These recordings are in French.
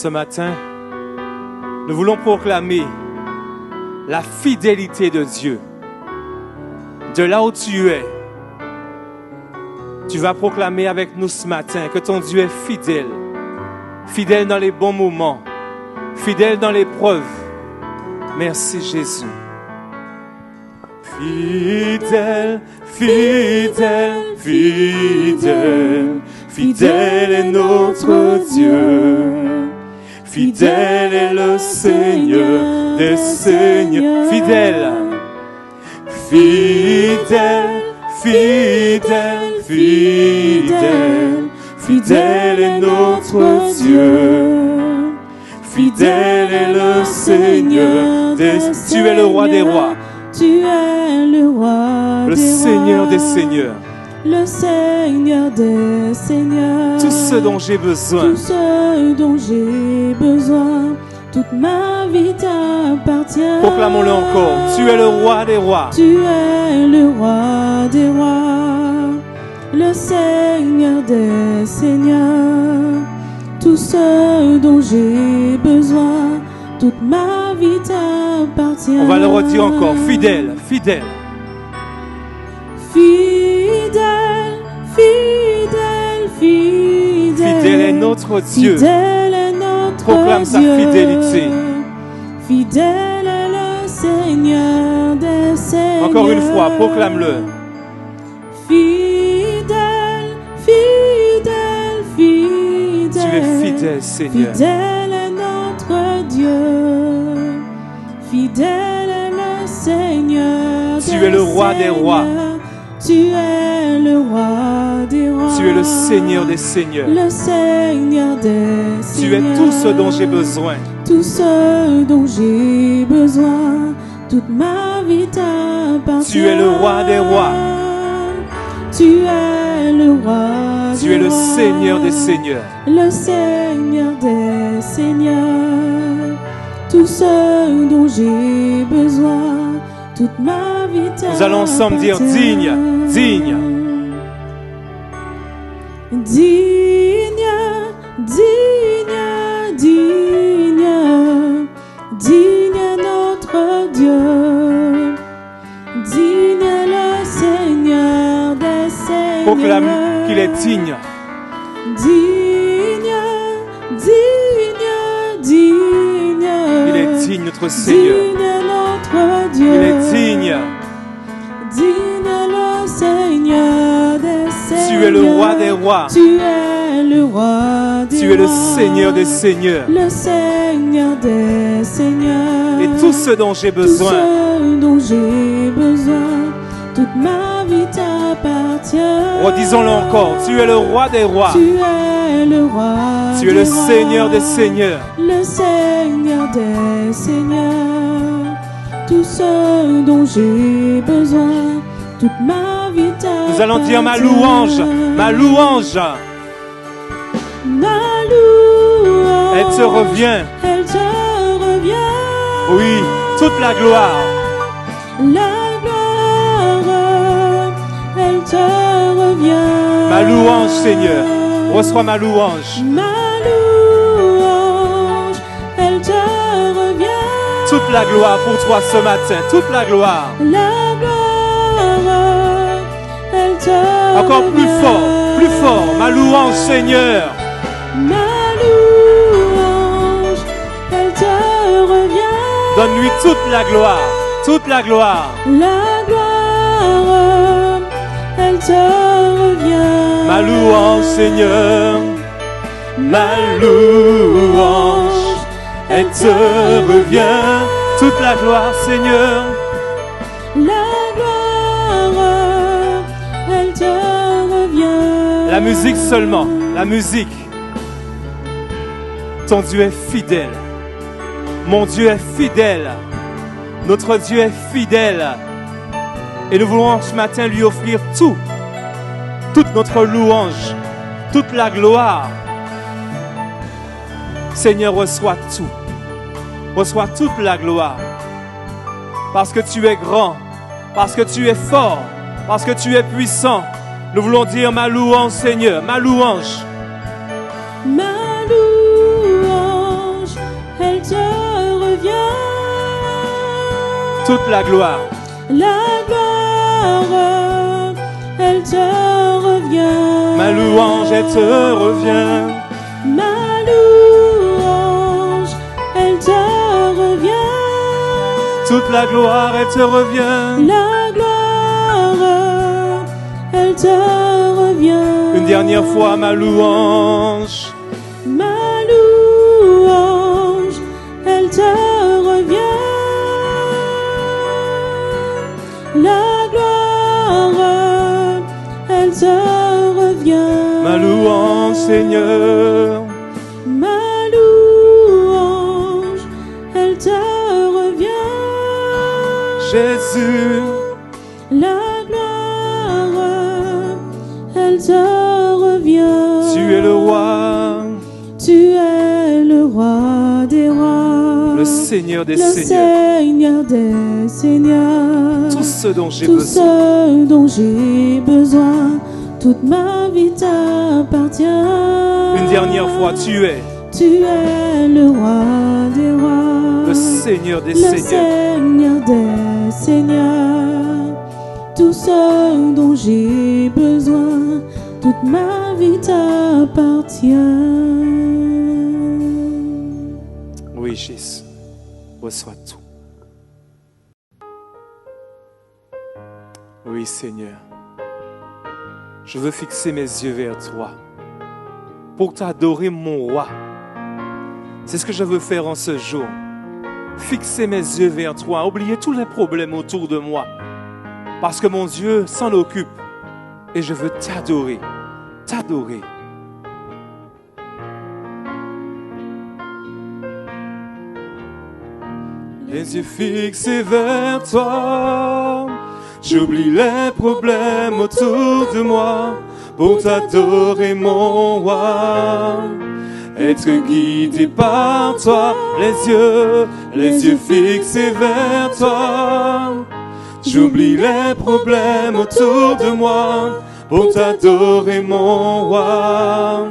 Ce matin, nous voulons proclamer la fidélité de Dieu. De là où tu es, tu vas proclamer avec nous ce matin que ton Dieu est fidèle. Fidèle dans les bons moments, fidèle dans l'épreuve. Merci Jésus. Fidèle, fidèle, fidèle, fidèle est notre Dieu. Fidèle est le Seigneur des Seigneurs. Fidèle, fidèle, fidèle, fidèle, fidèle est notre Dieu. Fidèle est le Seigneur des Seigneurs. Tu es le roi des rois. Tu es le roi le des Seigneur rois, des Seigneurs. le Seigneur des Seigneurs. Tout ce dont j'ai besoin. Tout ce dont j'ai besoin, toute ma vie t'appartient. Proclamons-le encore. Tu es le roi des rois. Tu es le roi des rois, le Seigneur des Seigneurs. Tout ce dont j'ai besoin, toute ma vie t'appartient. On va le redire encore. Fidèle, fidèle. Fidèle, fidèle, fidèle. Fidèle est notre Dieu. Fidèle est notre Proclame sa Dieu. fidélité. Fidèle est le Seigneur des Seigneurs. Encore une fois, proclame-le. Fidèle, fidèle, fidèle. Tu es fidèle, Seigneur. Fidèle est notre Dieu. Fidèle est le Seigneur. Tu es le roi des rois. Tu es le roi des rois. Tu es le Seigneur des Seigneurs. Le Seigneur des Tu Seigneurs. es tout ce dont j'ai besoin. Tout ce dont j'ai besoin, toute ma vie t'appartient. Tu es le roi des rois. Tu es le roi. Tu es le Seigneur des Seigneurs. Le Seigneur des Seigneurs. Tout ce dont j'ai besoin, toute ma vie t'appartient. Nous allons ensemble dire digne, digne. Digne, digne, digne, digne notre Dieu, digne le Seigneur des Seigneurs. Proclame qu'il est digne. Digne, digne, digne. Il est digne, notre Seigneur. Digne notre Dieu. Il est digne. Digne le Seigneur des Seigneurs. Tu es le roi des rois. Tu es le roi des rois. Tu es le Seigneur des Seigneurs. Le Seigneur des Seigneurs. Et tout ce dont j'ai besoin. Tout ce dont j'ai besoin, toute ma vie t'appartient. Redisons-le encore. Tu es le roi des rois. Tu es le roi. Tu es le des rois. Seigneur des Seigneurs. Le Seigneur des Seigneurs. Tout ce dont j'ai besoin, toute ma vie t'appartient. Nous allons dire ma louange. Ma louange. Ma louange. Elle te revient. Elle te revient. Oui, toute la gloire. La gloire, elle te revient. Ma louange, Seigneur. Reçois ma louange. Ma louange, elle te revient. Toute la gloire pour toi ce matin. Toute la gloire. La gloire, elle te revient. Encore plus fort. Plus fort. Ma louange, Seigneur. Ma louange, elle te revient. Donne-lui toute la gloire. Toute la gloire. La gloire, elle te revient. Ma louange, Seigneur. Ma louange, elle te revient. Toute la gloire, Seigneur. La gloire, elle te revient. La musique seulement. La musique. Ton Dieu est fidèle. Mon Dieu est fidèle. Notre Dieu est fidèle. Et nous voulons ce matin lui offrir tout. Toute notre louange. Toute la gloire. Seigneur, reçois tout. Reçois toute la gloire. Parce que tu es grand. Parce que tu es fort. Parce que tu es puissant. Nous voulons dire ma louange, Seigneur. Ma louange. Ma louange, toute la gloire. La gloire, elle te revient. Ma louange, elle te revient. Ma louange, elle te revient. Toute la gloire, elle te revient. La gloire, elle te revient. Une dernière fois, ma louange. Ma louange, elle te revient. La gloire, elle te revient. Ma louange, Seigneur. Ma louange, elle te revient. Jésus. La gloire, elle te revient. Tu es le roi. Tu es le roi des rois. Le Seigneur des le seigneurs. Seigneur des seigneurs. Tout ce dont j'ai Tout besoin. ce dont j'ai besoin. Toute ma vie t'appartient. Une dernière fois, tu es Tu es le roi des rois. le Seigneur des le seigneurs. Seigneur des seigneurs. Tout ce dont j'ai besoin. Toute ma vie t'appartient. Oui, Jésus, reçois tout. Oui, Seigneur, je veux fixer mes yeux vers toi pour t'adorer, mon roi. C'est ce que je veux faire en ce jour. Fixer mes yeux vers toi, oublier tous les problèmes autour de moi, parce que mon Dieu s'en occupe et je veux t'adorer, t'adorer. Les yeux fixés vers toi, j'oublie les problèmes autour de moi pour t'adorer, mon roi. Être guidé par toi, les yeux fixés vers toi. J'oublie les problèmes autour de moi pour t'adorer, mon roi.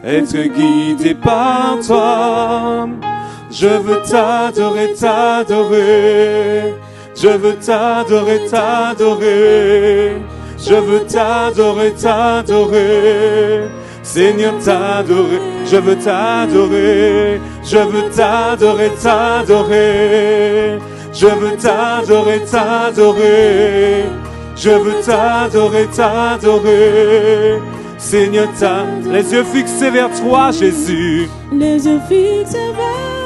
Être guidé par toi. Je veux t'adorer, t'adorer. Je veux t'adorer, t'adorer. Je veux t'adorer, t'adorer. Seigneur, t'adorer. Je veux t'adorer. Je veux t'adorer, t'adorer. Je veux t'adorer, t'adorer. Je veux t'adorer, t'adorer. Seigneur, les yeux fixés vers toi, Jésus. Les yeux fixés vers toi.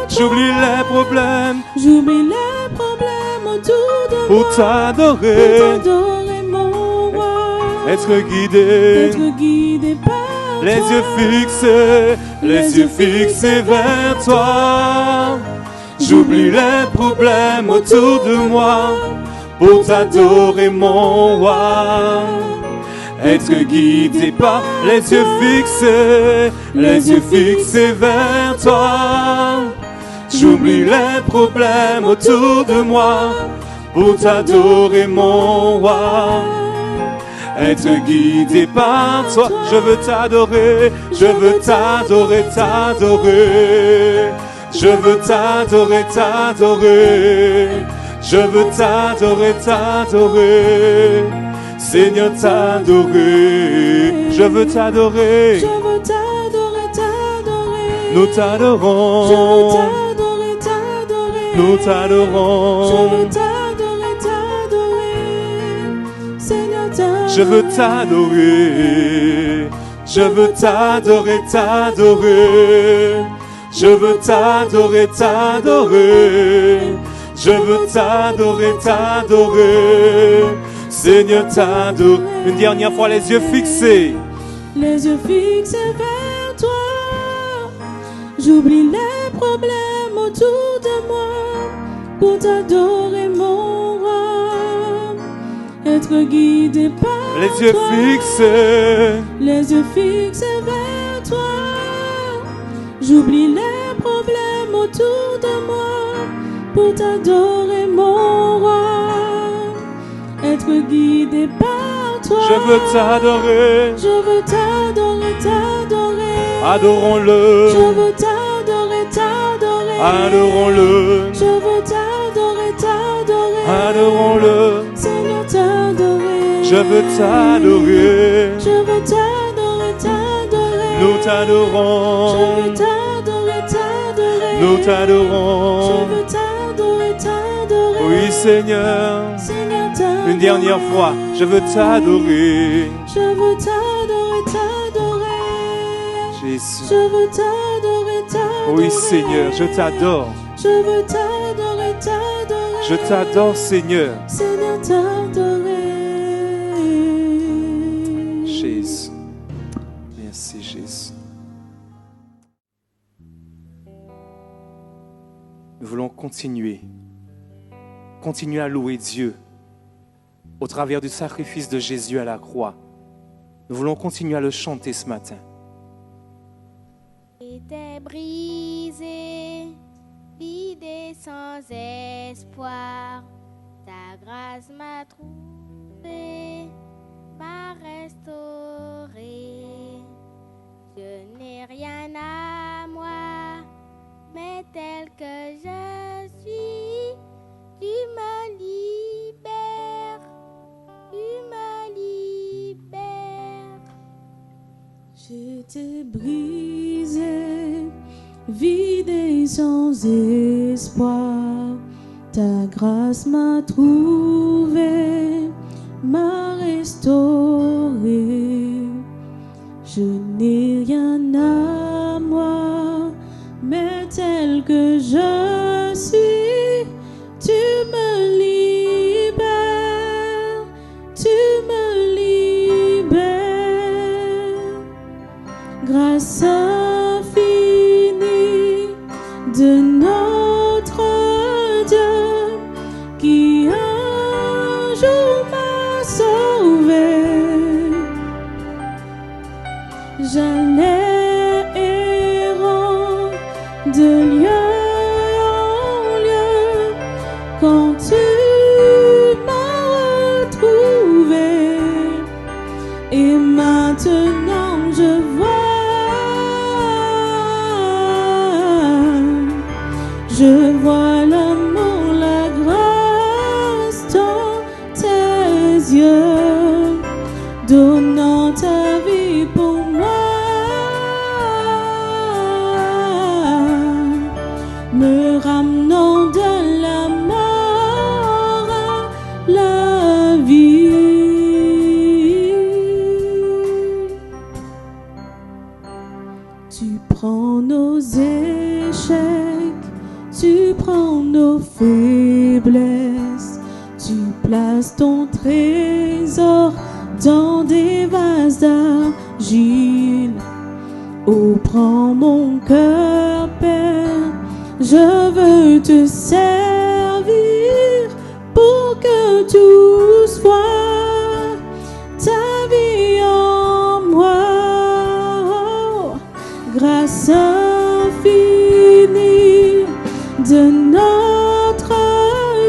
J'oublie les problèmes. J'oublie les problèmes autour de pour moi. T'adorer. Pour t'adorer, mon roi. Être guidé. Être guidé par les toi. Les yeux fixés vers toi. J'oublie les problèmes autour de moi pour t'adorer, mon roi. Être guidé par les yeux fixés vers toi. J'oublie les problèmes autour de moi pour t'adorer, mon roi. Être guidé par toi, je veux t'adorer, je veux t'adorer, t'adorer. Je veux t'adorer, t'adorer. Je veux t'adorer, t'adorer. Seigneur, t'adorer. Je veux t'adorer. Je veux t'adorer, t'adorer. Nous t'adorons. Je veux t'adorer, t'adorer. Nous t'adorons. Je veux t'adorer, t'adorer. Seigneur, t'adorer. Je veux t'adorer. Je veux t'adorer, t'adorer. Je veux t'adorer, t'adorer. Je veux t'adorer, t'adorer. Seigneur, t'adorer. Une dernière fois, les yeux fixés. Les yeux fixés vers toi. J'oublie les problèmes autour de moi pour t'adorer, mon roi. Être guidé par les yeux toi. Fixés. Les yeux fixés vers toi. J'oublie les problèmes autour de moi pour t'adorer, mon roi. Être guidé par toi. Je veux t'adorer. Je veux t'adorer, t'adorer. Adorons-le. Je veux t'adorer, t'adorer. Adorons-le. Je veux t'adorer, t'adorer. Adorons-le. Seigneur, t'adorer. Je veux t'adorer. Je veux t'adorer, t'adorer. Nous t'adorons. Je veux t'adorer, t'adorer. Nous t'adorons. Je veux t'adorer, t'adorer. Oui, Seigneur. Seigneur, t'adorer. Une dernière fois, je veux t'adorer. Je veux t'adorer, t'adorer. Jésus. Je veux t'adorer, t'adorer. Oui, Seigneur, je t'adore. Je veux t'adorer, t'adorer. Je t'adore, Seigneur. Seigneur, t'adorer. Jésus. Merci, Jésus. Nous voulons continuer à louer Dieu au travers du sacrifice de Jésus à la croix. Nous voulons continuer à le chanter ce matin. J'étais brisé, vide et sans espoir. Ta grâce m'a trouvé, m'a restauré. Je n'ai rien à moi, mais tel que je suis, tu me libères, tu me libères. J'étais brisé, vide et sans espoir. Ta grâce m'a trouvé, m'a restauré. Je n'ai rien à moi, mais tel que je suis, tu me libères, tu me libères. Grâce infinie de notre Dieu qui un jour m'a sauvé. J'allais errant de lieu en lieu quand tu m'as retrouvé. Et maintenant je vois l'amour, la grâce dans tes yeux, donnant ta vie pour moi, me ramenant de la mort à la vie. Tu prends nos échecs, tu prends nos faiblesses, tu places ton trésor dans des vases d'argile. Oh, prends mon cœur, Père, je veux te servir pour que tout soit ta vie en moi. Oh, grâce infinie de notre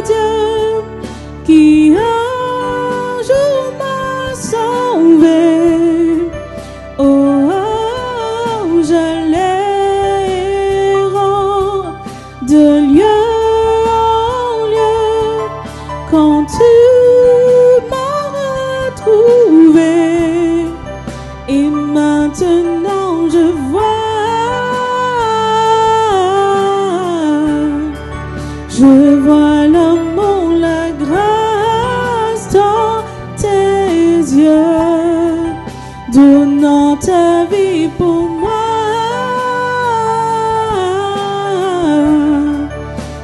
Dieu qui un jour m'a sauvé. Oh, oh, j'allais errant de lieu en lieu quand tu m'as retrouvé. Et maintenant je vois, l'amour, la grâce dans tes yeux, donnant ta vie pour moi,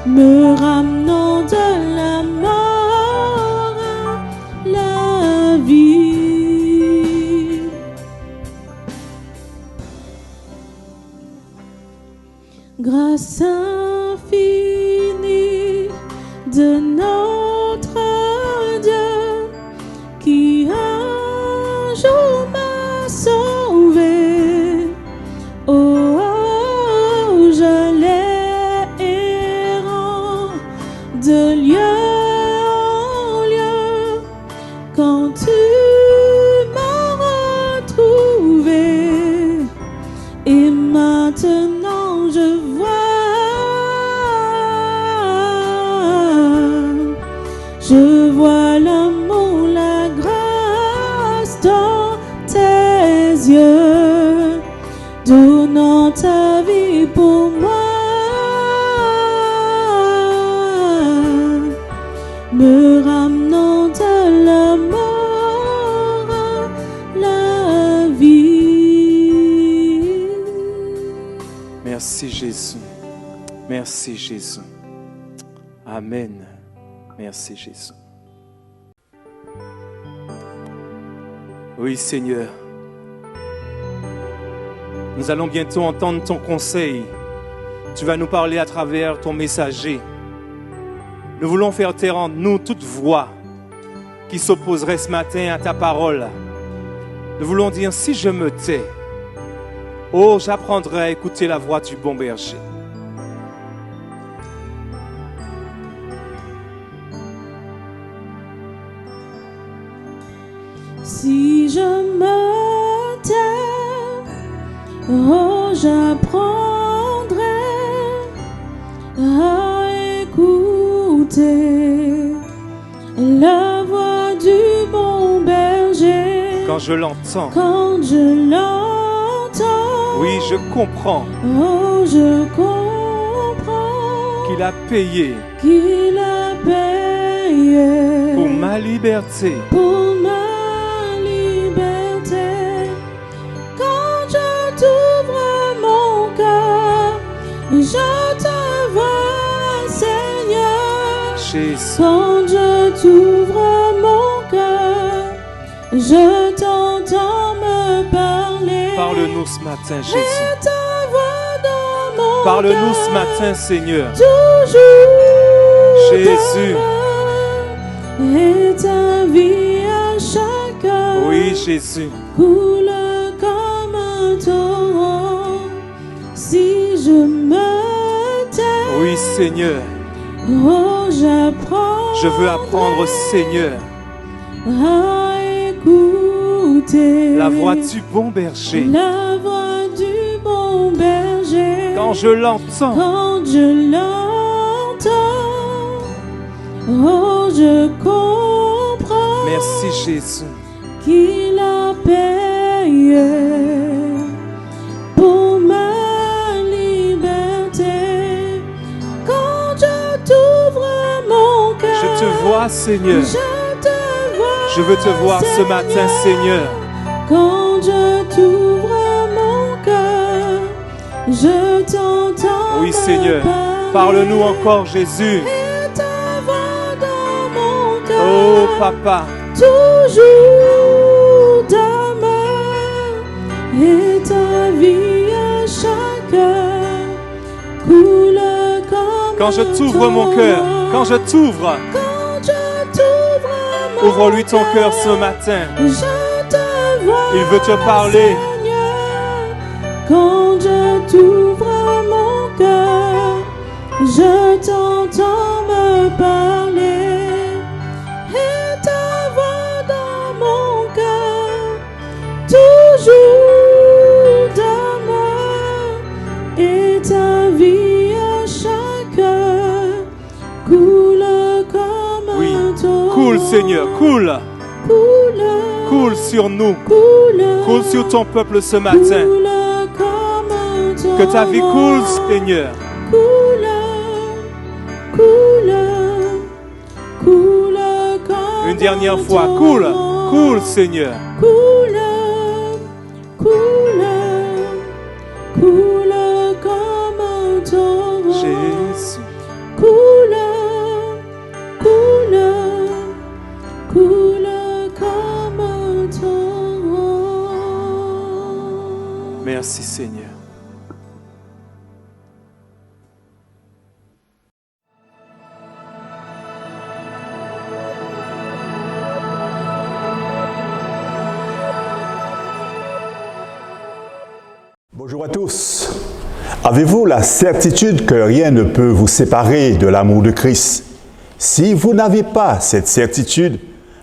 me ramenant de la mort à la vie. Grâce infinie de notre Dieu qui un jour m'a sauvé. Oh, oh, j'allais errant de lieu en lieu quand tu m'as retrouvé. Et maintenant je vois Merci Jésus. Amen. Merci Jésus. Oui Seigneur. Nous allons bientôt entendre ton conseil. Tu vas nous parler à travers ton messager. Nous voulons faire taire en nous toute voix qui s'opposerait ce matin à ta parole. Nous voulons dire, si je me tais, oh, j'apprendrai à écouter la voix du bon berger. Si je me tais, oh, j'apprendrai à écouter la voix du bon berger. Quand je l'entends, Quand je l'entends, oui, je comprends oh, je comprends qu'il a payé qu'il a payé pour ma liberté. pour ma liberté. Quand je t'ouvre mon cœur, je te vois, Seigneur. Jésus, Quand je t'ouvre mon cœur, je t'entends me parler. parle-nous ce matin, Et Jésus. ta voix dans mon Parle-nous ce cœur, matin, Seigneur. toujours Jésus. demain, et ta vie à chaque heure Oui, Jésus. coule comme un torrent. Si je me tais, Oui, Seigneur. oh, j'apprends Je veux apprendre, Seigneur, à écouter la voix du bon berger. la voix du bon berger. Quand je l'entends, Quand je l'entends, oh, je comprends merci Jésus. qu'il a payé pour ma liberté. Quand je t'ouvre mon cœur, Je te vois, Seigneur. je te vois, Je veux te voir ce matin, Seigneur. Quand je t'ouvre mon cœur, je t'entends. Oui, Seigneur. Parle-nous encore, Jésus. Et ta voix dans mon cœur, Oh, Papa. toujours demeure. Et ta vie à chaque heure coule comme Quand je un t'ouvre mon cœur, torrent. quand je t'ouvre, Quand je t'ouvre mon ouvre-lui ton cœur ce matin. je te vois, Il veut te parler. Seigneur. Quand je t'ouvre mon cœur, je t'entends me parler. Et ta voix dans mon cœur, toujours demeure. Et ta vie à chaque heure coule comme Oui. un torrent. Coule, Seigneur, coule. Coule, Coule sur nous. coule, Coule sur ton peuple ce matin. coule comme un torrent. Que ta vie coule, Seigneur. Coule, coule, coule comme Une dernière un fois, coule. torrent. Coule, Seigneur. Coule, coule, coule comme un torrent. Jésus. Coule, coule, coule comme un torrent. Merci, Seigneur. Bonjour à tous. Avez-vous la certitude que rien ne peut vous séparer de l'amour de Christ? Si vous n'avez pas cette certitude,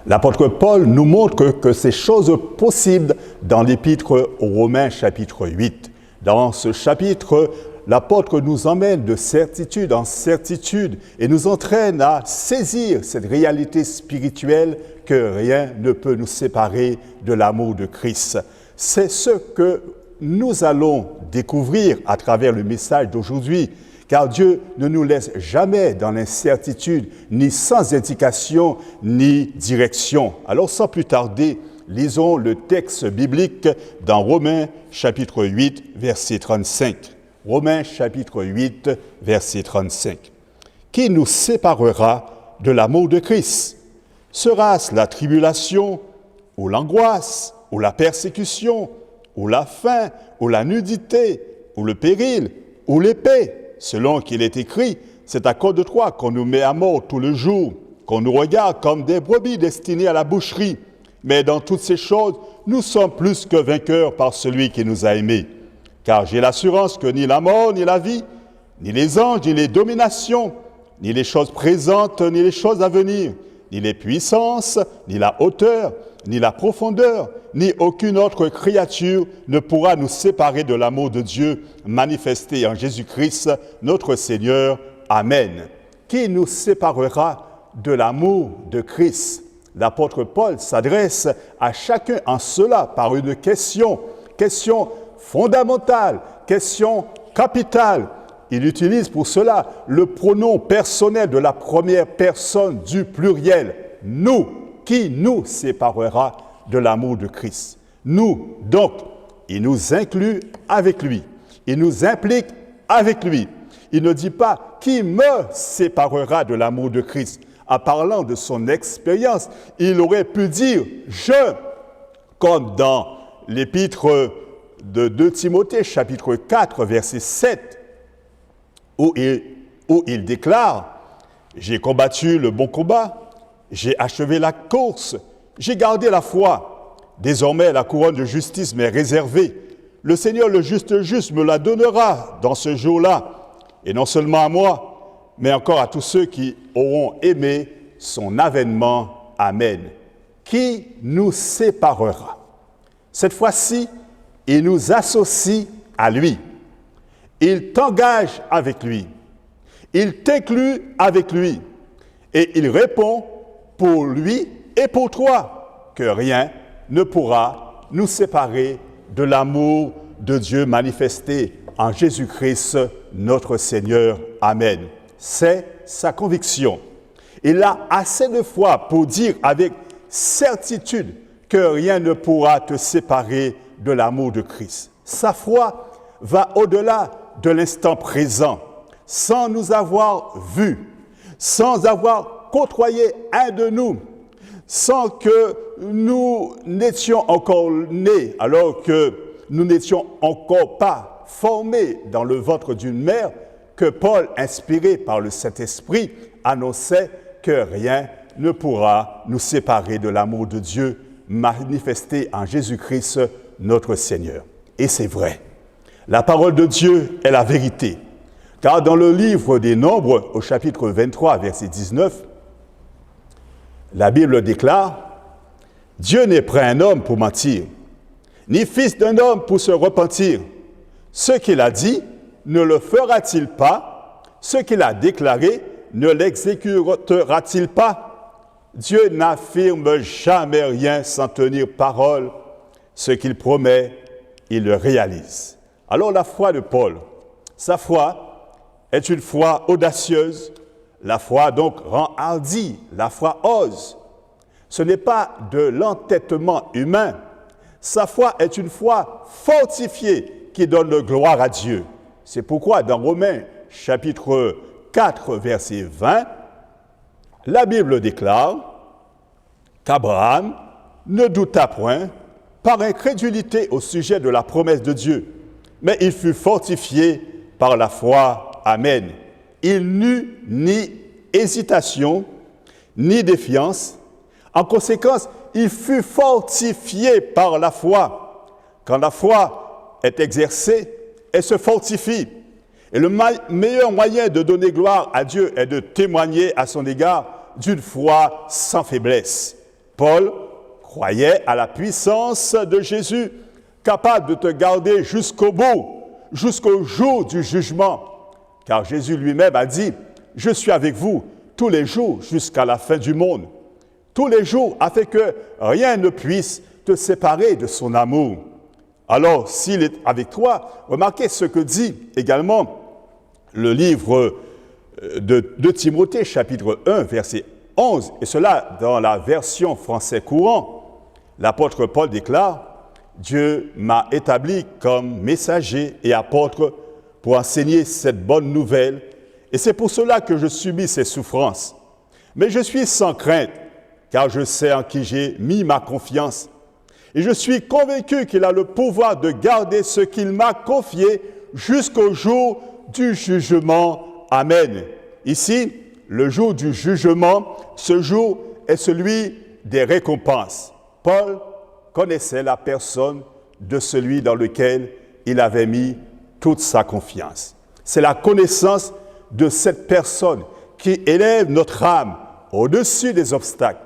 l'apôtre Paul nous montre que ces choses possibles dans l'épître aux Romains chapitre 8. Dans ce chapitre, l'apôtre nous emmène de certitude en certitude et nous entraîne à saisir cette réalité spirituelle que rien ne peut nous séparer de l'amour de Christ. C'est ce que nous allons découvrir à travers le message d'aujourd'hui, car Dieu ne nous laisse jamais dans l'incertitude, ni sans indication, ni direction. Alors sans plus tarder, lisons le texte biblique dans Romains chapitre 8, verset 35. Romains chapitre 8, verset 35. Qui nous séparera de l'amour de Christ? Sera-ce la tribulation, ou l'angoisse, ou la persécution, ou la faim, ou la nudité, ou le péril, ou l'épée? Selon qu'il est écrit, c'est à cause de toi qu'on nous met à mort tout le jour, qu'on nous regarde comme des brebis destinées à la boucherie. Mais dans toutes ces choses, nous sommes plus que vainqueurs par celui qui nous a aimés. Car j'ai l'assurance que ni la mort, ni la vie, ni les anges, ni les dominations, ni les choses présentes, ni les choses à venir, ni les puissances, ni la hauteur, ni la profondeur, ni aucune autre créature ne pourra nous séparer de l'amour de Dieu manifesté en Jésus-Christ, notre Seigneur. Amen. Qui nous séparera de l'amour de Christ? L'apôtre Paul s'adresse à chacun en cela par une question fondamentale, question capitale. Il utilise pour cela le pronom personnel de la première personne du pluriel. Nous, qui nous séparera de l'amour de Christ? Nous, donc, il nous inclut avec lui. Il nous implique avec lui. Il ne dit pas « qui me séparera de l'amour de Christ ?» En parlant de son expérience, il aurait pu dire « je », comme dans l'épître de 2 Timothée, chapitre 4, verset 7, où il déclare « J'ai combattu le bon combat, j'ai achevé la course, j'ai gardé la foi. Désormais, la couronne de justice m'est réservée. Le Seigneur, le juste me la donnera dans ce jour-là, et non seulement à moi, mais encore à tous ceux qui auront aimé son avènement. Amen. Qui nous séparera? Cette fois-ci, il nous associe à lui. Il t'engage avec lui. Il t'inclut avec lui. Et il répond pour lui et pour toi que rien ne pourra nous séparer de l'amour de Dieu manifesté en Jésus-Christ, notre Seigneur. Amen. C'est sa conviction. Il a assez de foi pour dire avec certitude que rien ne pourra te séparer de l'amour de Christ. Sa foi va au-delà de l'instant présent, sans nous avoir vus, sans avoir côtoyé un de nous, sans que nous n'étions encore nés, alors que nous n'étions encore pas formés dans le ventre d'une mère, que Paul, inspiré par le Saint-Esprit, annonçait que rien ne pourra nous séparer de l'amour de Dieu manifesté en Jésus-Christ, notre Seigneur. Et c'est vrai. La parole de Dieu est la vérité. Car dans le livre des Nombres, au chapitre 23, verset 19, la Bible déclare « Dieu n'est pas un homme pour mentir, ni fils d'un homme pour se repentir. Ce qu'il a dit, ne le fera-t-il pas? Ce qu'il a déclaré, ne l'exécutera-t-il pas? Dieu n'affirme jamais rien sans tenir parole. Ce qu'il promet, il le réalise. » Alors la foi de Paul, sa foi est une foi audacieuse. La foi donc rend hardi, la foi ose. Ce n'est pas de l'entêtement humain. Sa foi est une foi fortifiée qui donne gloire à Dieu. C'est pourquoi dans Romains chapitre 4, verset 20, la Bible déclare qu'Abraham ne douta point par incrédulité au sujet de la promesse de Dieu, mais il fut fortifié par la foi. Amen. Il n'eut ni hésitation, ni défiance. En conséquence, il fut fortifié par la foi. Quand la foi est exercée, elle se fortifie. Et le meilleur moyen de donner gloire à Dieu est de témoigner à son égard d'une foi sans faiblesse. Paul croyait à la puissance de Jésus, capable de te garder jusqu'au bout, jusqu'au jour du jugement. Car Jésus lui-même a dit « Je suis avec vous tous les jours jusqu'à la fin du monde. » Tous les jours, afin que rien ne puisse te séparer de son amour. Alors, s'il est avec toi, remarquez ce que dit également le livre de Timothée, chapitre 1, verset 11, et cela dans la version français courant. L'apôtre Paul déclare « Dieu m'a établi comme messager et apôtre pour enseigner cette bonne nouvelle, et c'est pour cela que je subis ces souffrances. Mais je suis sans crainte, car je sais en qui j'ai mis ma confiance. Et je suis convaincu qu'il a le pouvoir de garder ce qu'il m'a confié jusqu'au jour du jugement. Amen. Ici, le jour du jugement, ce jour est celui des récompenses. Paul connaissait la personne de celui dans lequel il avait mis toute sa confiance. C'est la connaissance de cette personne qui élève notre âme au-dessus des obstacles,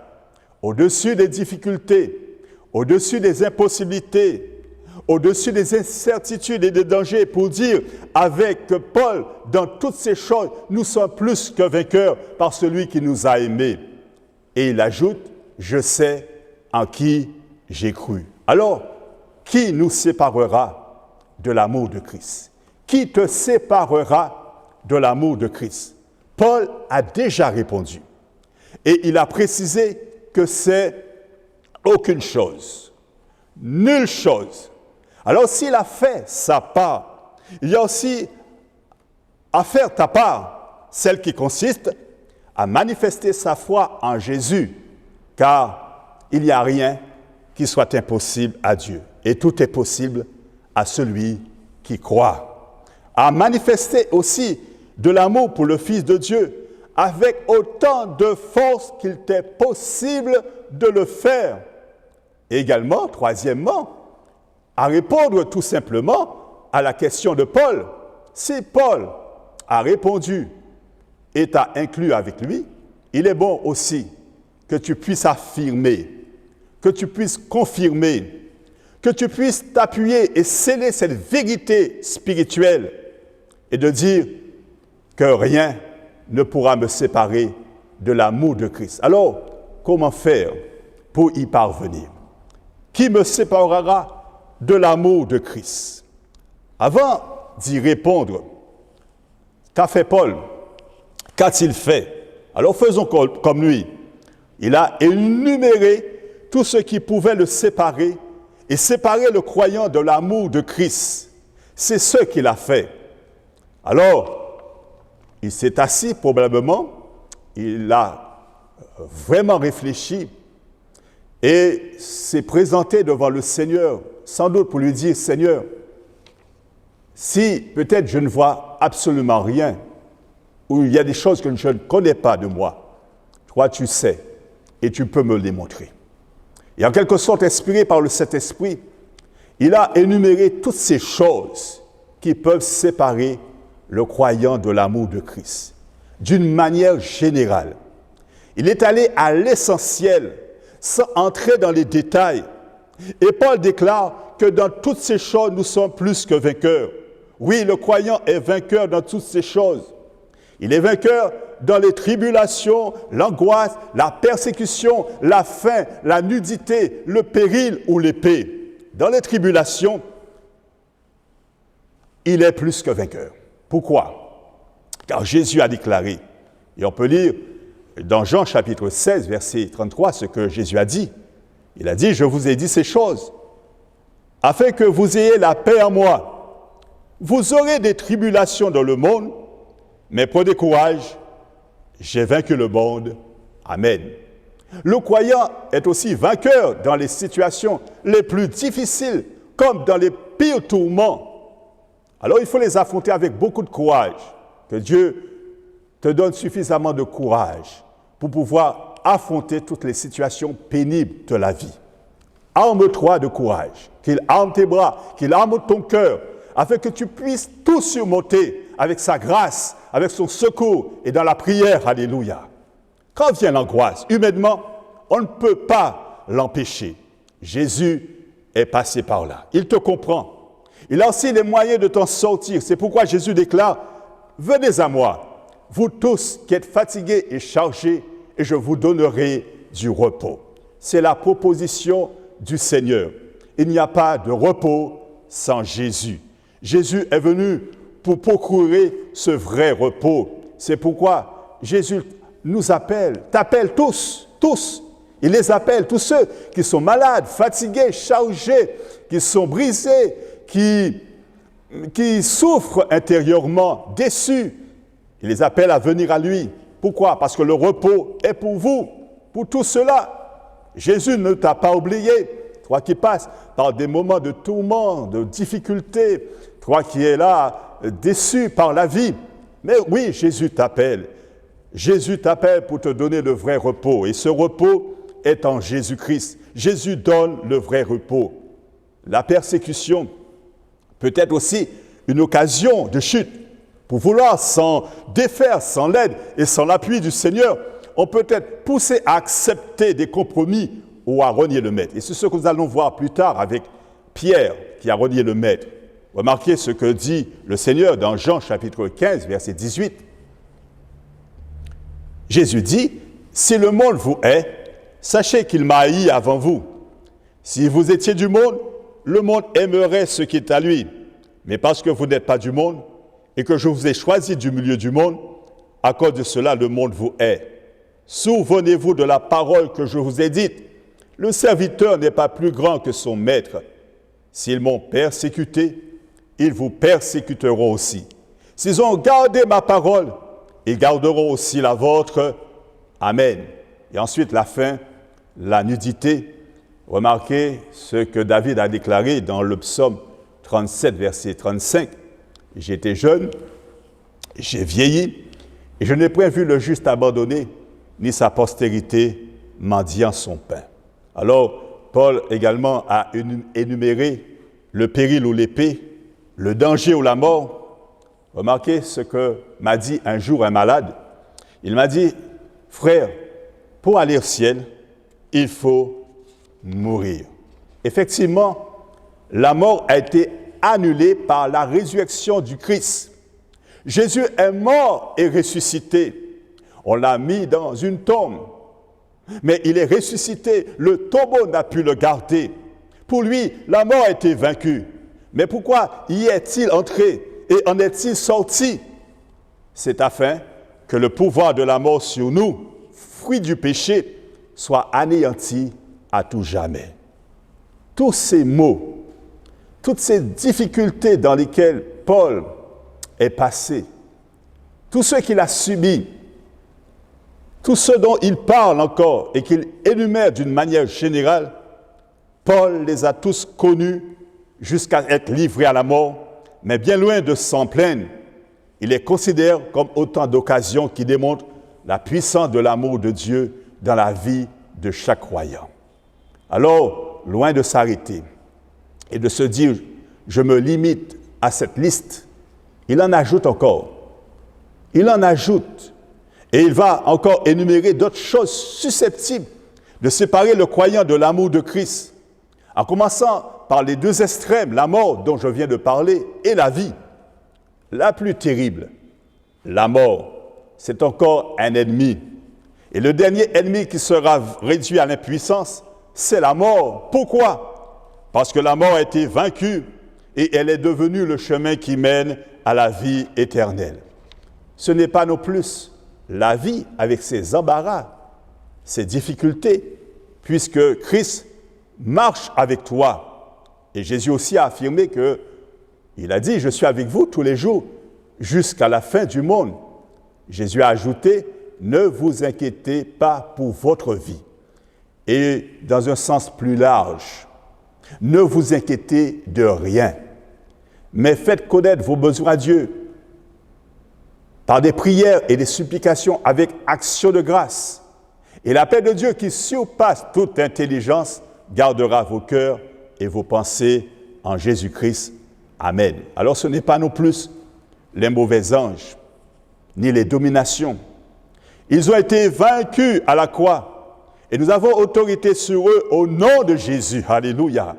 au-dessus des difficultés, au-dessus des impossibilités, au-dessus des incertitudes et des dangers, pour dire avec Paul, dans toutes ces choses, nous sommes plus que vainqueurs par celui qui nous a aimés. Et il ajoute, je sais en qui j'ai cru. Alors, qui nous séparera de l'amour de Christ? Qui te séparera de l'amour de Christ? Paul a déjà répondu. Et il a précisé que c'est aucune chose, nulle chose. Alors s'il a fait sa part, il y a aussi à faire ta part, celle qui consiste à manifester sa foi en Jésus, car il n'y a rien qui soit impossible à Dieu, et tout est possible à celui qui croit. À manifester aussi de l'amour pour le Fils de Dieu, avec autant de force qu'il t'est possible de le faire. Et également, troisièmement, à répondre tout simplement à la question de Paul. Si Paul a répondu et t'a inclus avec lui, il est bon aussi que tu puisses affirmer, que tu puisses confirmer, que tu puisses t'appuyer et sceller cette vérité spirituelle et de dire que rien ne pourra me séparer de l'amour de Christ. Alors, comment faire pour y parvenir? Qui me séparera de l'amour de Christ? Avant d'y répondre, qu'a fait Paul? Qu'a-t-il fait? Alors faisons comme lui. Il a énuméré tout ce qui pouvait le séparer et séparer le croyant de l'amour de Christ. C'est ce qu'il a fait. Alors, il s'est assis probablement, il a vraiment réfléchi et s'est présenté devant le Seigneur, sans doute pour lui dire, Seigneur, si peut-être je ne vois absolument rien, ou il y a des choses que je ne connais pas de moi, toi tu sais, et tu peux me les montrer. Et en quelque sorte, inspiré par le Saint-Esprit, il a énuméré toutes ces choses qui peuvent séparer le croyant de l'amour de Christ, d'une manière générale. Il est allé à l'essentiel, sans entrer dans les détails. Et Paul déclare que dans toutes ces choses, nous sommes plus que vainqueurs. Oui, le croyant est vainqueur dans toutes ces choses. Il est vainqueur dans les tribulations, l'angoisse, la persécution, la faim, la nudité, le péril ou l'épée. Dans les tribulations, il est plus que vainqueur. Pourquoi? Car Jésus a déclaré, et on peut lire dans Jean chapitre 16, verset 33, ce que Jésus a dit. Il a dit, je vous ai dit ces choses, afin que vous ayez la paix en moi. Vous aurez des tribulations dans le monde, mais prenez courage, j'ai vaincu le monde. Amen. Le croyant est aussi vainqueur dans les situations les plus difficiles, comme dans les pires tourments. Alors il faut les affronter avec beaucoup de courage. Que Dieu te donne suffisamment de courage pour pouvoir affronter toutes les situations pénibles de la vie. Arme-toi de courage, qu'il arme tes bras, qu'il arme ton cœur, afin que tu puisses tout surmonter avec sa grâce, avec son secours et dans la prière. Alléluia. Quand vient l'angoisse, humainement, on ne peut pas l'empêcher. Jésus est passé par là. Il te comprend. Il a aussi les moyens de t'en sortir. C'est pourquoi Jésus déclare, « Venez à moi, vous tous qui êtes fatigués et chargés, et je vous donnerai du repos. » C'est la proposition du Seigneur. Il n'y a pas de repos sans Jésus. Jésus est venu pour procurer ce vrai repos. C'est pourquoi Jésus nous appelle, t'appelle tous. Il les appelle, tous ceux qui sont malades, fatigués, chargés, qui sont brisés, qui qui souffrent intérieurement, déçus. Il les appelle à venir à lui. Pourquoi? Parce que le repos est pour vous, pour tout cela. Jésus ne t'a pas oublié. Toi qui passes par des moments de tourment, de difficulté, toi qui es là, déçu par la vie. Mais oui, Jésus t'appelle. Jésus t'appelle pour te donner le vrai repos. Et ce repos est en Jésus-Christ. Jésus donne le vrai repos. La persécution peut être aussi une occasion de chute. Pour vouloir s'en défaire sans l'aide et sans l'appui du Seigneur, on peut être poussé à accepter des compromis ou à renier le Maître. Et c'est ce que nous allons voir plus tard avec Pierre qui a renié le Maître. Remarquez ce que dit le Seigneur dans Jean chapitre 15, verset 18. Jésus dit, « Si le monde vous hait, sachez qu'il m'a haï avant vous. Si vous étiez du monde, le monde aimerait ce qui est à lui. Mais parce que vous n'êtes pas du monde, et que je vous ai choisi du milieu du monde, à cause de cela, le monde vous hait. Souvenez-vous de la parole que je vous ai dite. Le serviteur n'est pas plus grand que son maître. S'ils m'ont persécuté, ils vous persécuteront aussi. S'ils ont gardé ma parole, ils garderont aussi la vôtre. Amen. Et ensuite, la fin, la nudité. Remarquez ce que David a déclaré dans le psaume 37, verset 35. J'étais jeune, j'ai vieilli, et je n'ai point vu le juste abandonné, ni sa postérité mendiant son pain. Alors, Paul également a énuméré le péril ou l'épée, le danger ou la mort. Remarquez ce que m'a dit un jour un malade. Il m'a dit, « Frère, pour aller au ciel, il faut mourir. » Effectivement, la mort a été annulée par la résurrection du Christ. Jésus est mort et ressuscité. On l'a mis dans une tombe, mais il est ressuscité. Le tombeau n'a pu le garder. Pour lui, la mort a été vaincue. Mais pourquoi y est-il entré et en est-il sorti? C'est afin que le pouvoir de la mort sur nous, fruit du péché, soit anéanti à tout jamais. Tous ces maux, toutes ces difficultés dans lesquelles Paul est passé, tout ce qu'il a subi, tout ce dont il parle encore et qu'il énumère d'une manière générale, Paul les a tous connus jusqu'à être livré à la mort, mais bien loin de s'en plaindre, il les considère comme autant d'occasions qui démontrent la puissance de l'amour de Dieu dans la vie de chaque croyant. Alors, loin de s'arrêter et de se dire « je me limite à cette liste », il en ajoute encore. Il en ajoute et il va encore énumérer d'autres choses susceptibles de séparer le croyant de l'amour de Christ, en commençant par les deux extrêmes, la mort dont je viens de parler et la vie. La plus terrible, la mort, c'est encore un ennemi. Et le dernier ennemi qui sera réduit à l'impuissance, c'est la mort. Pourquoi? Parce que la mort a été vaincue et elle est devenue le chemin qui mène à la vie éternelle. Ce n'est pas non plus la vie avec ses embarras, ses difficultés, puisque Christ marche avec toi. Et Jésus aussi a affirmé il a dit, « Je suis avec vous tous les jours jusqu'à la fin du monde. » Jésus a ajouté, « Ne vous inquiétez pas pour votre vie. » Et dans un sens plus large, ne vous inquiétez de rien, mais faites connaître vos besoins à Dieu par des prières et des supplications avec action de grâce. Et la paix de Dieu qui surpasse toute intelligence gardera vos cœurs et vos pensées en Jésus-Christ. Amen. Alors ce n'est pas non plus les mauvais anges, ni les dominations. Ils ont été vaincus à la croix. Et nous avons autorité sur eux au nom de Jésus. Alléluia.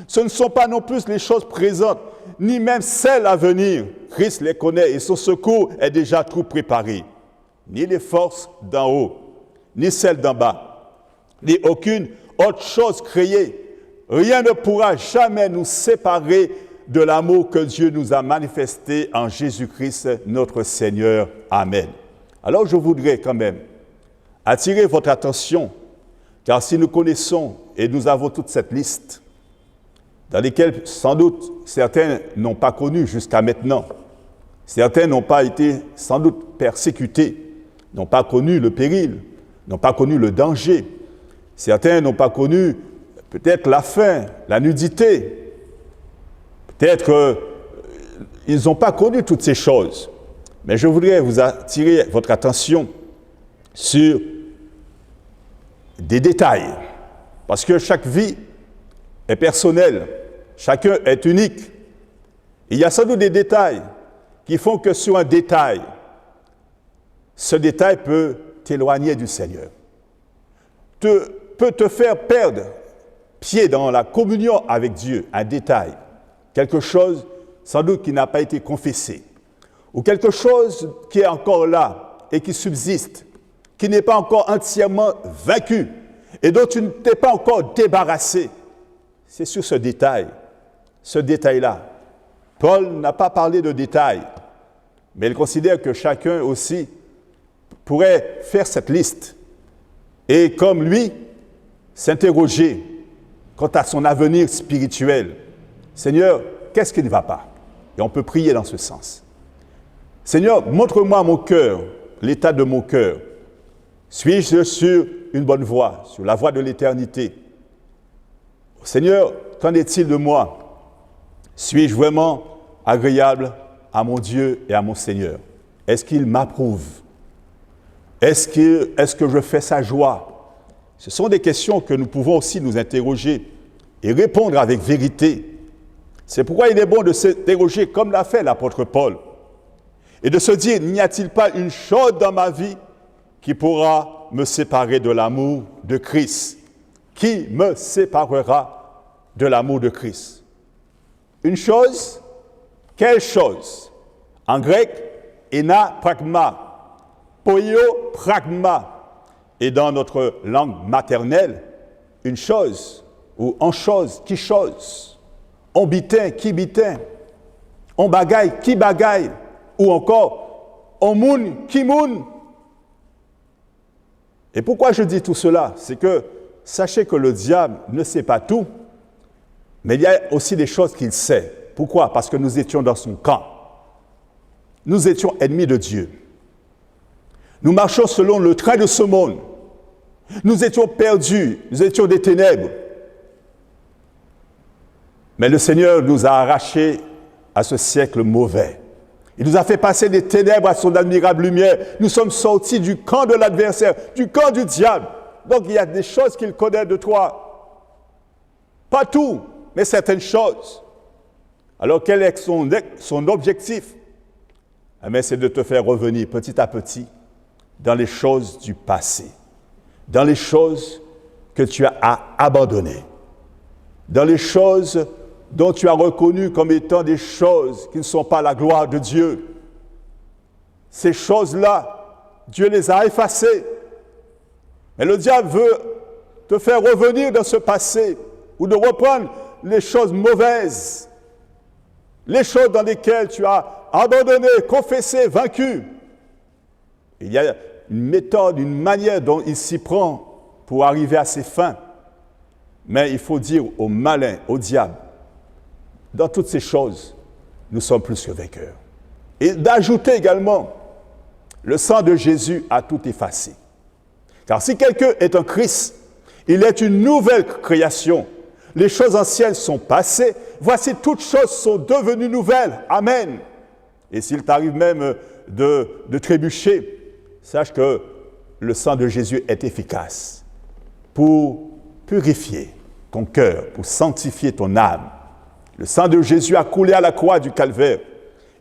Ce ne sont pas non plus les choses présentes, ni même celles à venir. Christ les connaît et son secours est déjà tout préparé. Ni les forces d'en haut, ni celles d'en bas, ni aucune autre chose créée. Rien ne pourra jamais nous séparer de l'amour que Dieu nous a manifesté en Jésus-Christ, notre Seigneur. Amen. Alors je voudrais quand même attirer votre attention, car si nous connaissons et nous avons toute cette liste, dans lesquelles sans doute certains n'ont pas connu jusqu'à maintenant. Certains n'ont pas été sans doute persécutés, n'ont pas connu le péril, n'ont pas connu le danger. Certains n'ont pas connu peut-être la faim, la nudité. Peut-être qu'ils n'ont pas connu toutes ces choses. Mais je voudrais vous attirer votre attention sur des détails. Parce que chaque vie est personnelle, chacun est unique. Il y a sans doute des détails qui font que sur un détail, ce détail peut t'éloigner du Seigneur, peut te faire perdre pied dans la communion avec Dieu, un détail, quelque chose sans doute qui n'a pas été confessé, ou quelque chose qui est encore là et qui subsiste, qui n'est pas encore entièrement vaincu et dont tu ne t'es pas encore débarrassé. C'est sur ce détail-là. Paul n'a pas parlé de détails, mais il considère que chacun aussi pourrait faire cette liste et, comme lui, s'interroger quant à son avenir spirituel. Seigneur, qu'est-ce qui ne va pas? Et on peut prier dans ce sens. Seigneur, montre-moi mon cœur, l'état de mon cœur. Suis-je sur une bonne voie, sur la voie de l'éternité? Seigneur, qu'en est-il de moi? Suis-je vraiment agréable à mon Dieu et à mon Seigneur? Est-ce qu'il m'approuve? Est-ce que je fais sa joie? Ce sont des questions que nous pouvons aussi nous interroger et répondre avec vérité. C'est pourquoi il est bon de s'interroger comme l'a fait l'apôtre Paul et de se dire, n'y a-t-il pas une chose dans ma vie qui pourra me séparer de l'amour de Christ? Qui me séparera de l'amour de Christ? Une chose? Quelle chose? En grec, ena pragma, poio pragma. Et dans notre langue maternelle, une chose, ou en chose, qui chose, on bitin, qui bitin, on bagaille, qui bagaille, ou encore, on moun, qui moun. Et pourquoi je dis tout cela? C'est que, sachez que le diable ne sait pas tout, mais il y a aussi des choses qu'il sait. Pourquoi? Parce que nous étions dans son camp. Nous étions ennemis de Dieu. Nous marchions selon le train de ce monde. Nous étions perdus, nous étions des ténèbres. Mais le Seigneur nous a arrachés à ce siècle mauvais. Il nous a fait passer des ténèbres à son admirable lumière. Nous sommes sortis du camp de l'adversaire, du camp du diable. Donc il y a des choses qu'il connaît de toi. Pas tout, mais certaines choses. Alors quel est son objectif? C'est de te faire revenir petit à petit dans les choses du passé, dans les choses que tu as abandonnées, dans les choses dont tu as reconnu comme étant des choses qui ne sont pas la gloire de Dieu. Ces choses-là, Dieu les a effacées. Mais le diable veut te faire revenir dans ce passé ou de reprendre les choses mauvaises, les choses dans lesquelles tu as abandonné, confessé, vaincu. Il y a une méthode, une manière dont il s'y prend pour arriver à ses fins. Mais il faut dire au malin, au diable, dans toutes ces choses, nous sommes plus que vainqueurs. Et d'ajouter également, le sang de Jésus a tout effacé. Car si quelqu'un est en Christ, il est une nouvelle création. Les choses anciennes sont passées, voici toutes choses sont devenues nouvelles. Amen. Et s'il t'arrive même de trébucher, sache que le sang de Jésus est efficace pour purifier ton cœur, pour sanctifier ton âme. Le sang de Jésus a coulé à la croix du Calvaire.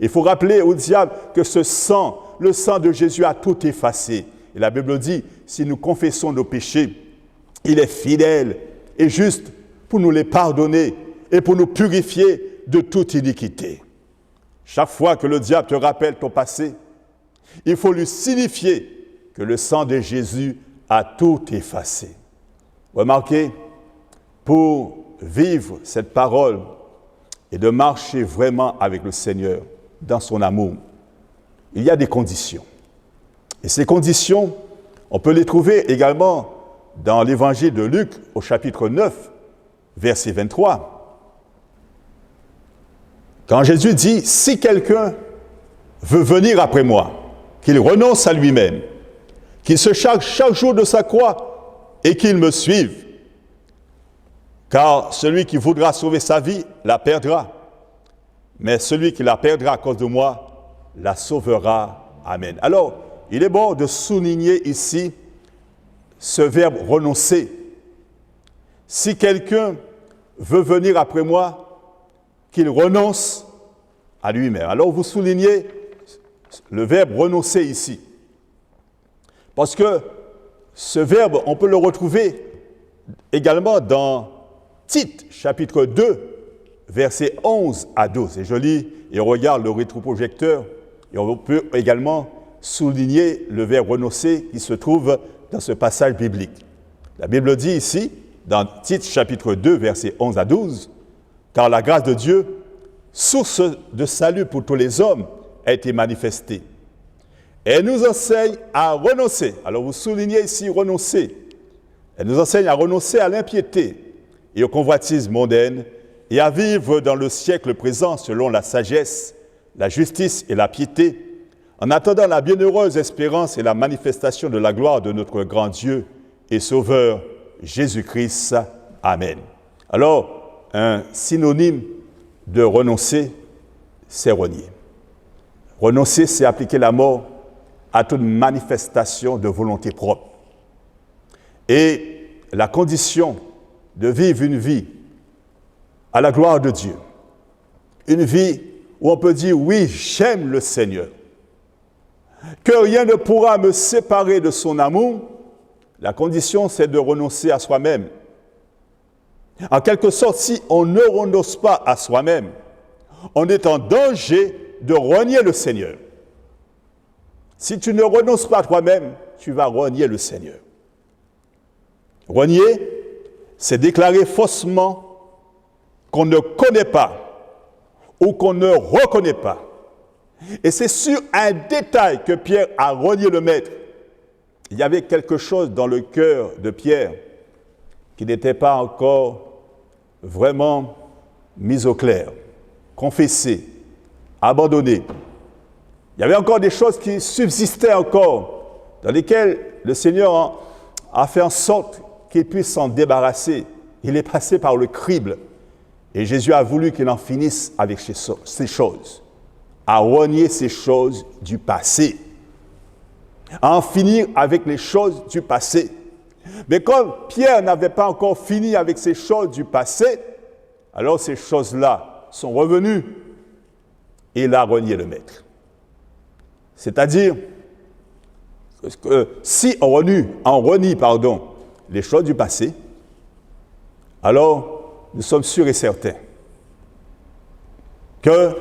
Il faut rappeler au diable que ce sang, le sang de Jésus a tout effacé. Et la Bible dit, si nous confessons nos péchés, il est fidèle et juste pour nous les pardonner et pour nous purifier de toute iniquité. Chaque fois que le diable te rappelle ton passé, il faut lui signifier que le sang de Jésus a tout effacé. Remarquez, pour vivre cette parole et de marcher vraiment avec le Seigneur dans son amour, il y a des conditions. Et ces conditions, on peut les trouver également dans l'évangile de Luc au chapitre 9, verset 23. Quand Jésus dit, si quelqu'un veut venir après moi, qu'il renonce à lui-même, qu'il se charge chaque jour de sa croix et qu'il me suive. Car celui qui voudra sauver sa vie la perdra, mais celui qui la perdra à cause de moi la sauvera. Amen. Alors, il est bon de souligner ici ce verbe renoncer. Si quelqu'un veut venir après moi, qu'il renonce à lui-même. Alors, vous soulignez le verbe renoncer ici. Parce que ce verbe, on peut le retrouver également dans Tite, chapitre 2, versets 11 à 12. Et je lis et on regarde le rétroprojecteur et on peut également souligner le verbe renoncer qui se trouve dans ce passage biblique. La Bible dit ici, dans Tite, chapitre 2, versets 11 à 12, « Car la grâce de Dieu, source de salut pour tous les hommes, a été manifestée. Elle nous enseigne à renoncer. » Alors vous soulignez ici renoncer. Elle nous enseigne à renoncer à l'impiété et aux convoitises mondaines et à vivre dans le siècle présent selon la sagesse, la justice et la piété, en attendant la bienheureuse espérance et la manifestation de la gloire de notre grand Dieu et Sauveur Jésus-Christ. Amen. Alors, un synonyme de renoncer, c'est renier. Renoncer, c'est appliquer la mort à toute manifestation de volonté propre. Et la condition de vivre une vie à la gloire de Dieu, une vie où on peut dire « oui, j'aime le Seigneur », que rien ne pourra me séparer de son amour, la condition c'est de renoncer à soi-même. En quelque sorte, si on ne renonce pas à soi-même, on est en danger de renier le Seigneur. Si tu ne renonces pas à toi-même, tu vas renier le Seigneur. Renier, c'est déclarer faussement qu'on ne connaît pas ou qu'on ne reconnaît pas. Et c'est sur un détail que Pierre a renié le Maître. Il y avait quelque chose dans le cœur de Pierre qui n'était pas encore vraiment mis au clair, confessé, abandonné. Il y avait encore des choses qui subsistaient encore, dans lesquelles le Seigneur a fait en sorte qu'il puisse s'en débarrasser. Il est passé par le crible. Et Jésus a voulu qu'il en finisse avec ces choses, à renier ces choses du passé, à en finir avec les choses du passé. Mais comme Pierre n'avait pas encore fini avec ces choses du passé, alors ces choses-là sont revenues et il a renié le Maître. C'est-à-dire que si on renie les choses du passé, alors nous sommes sûrs et certains que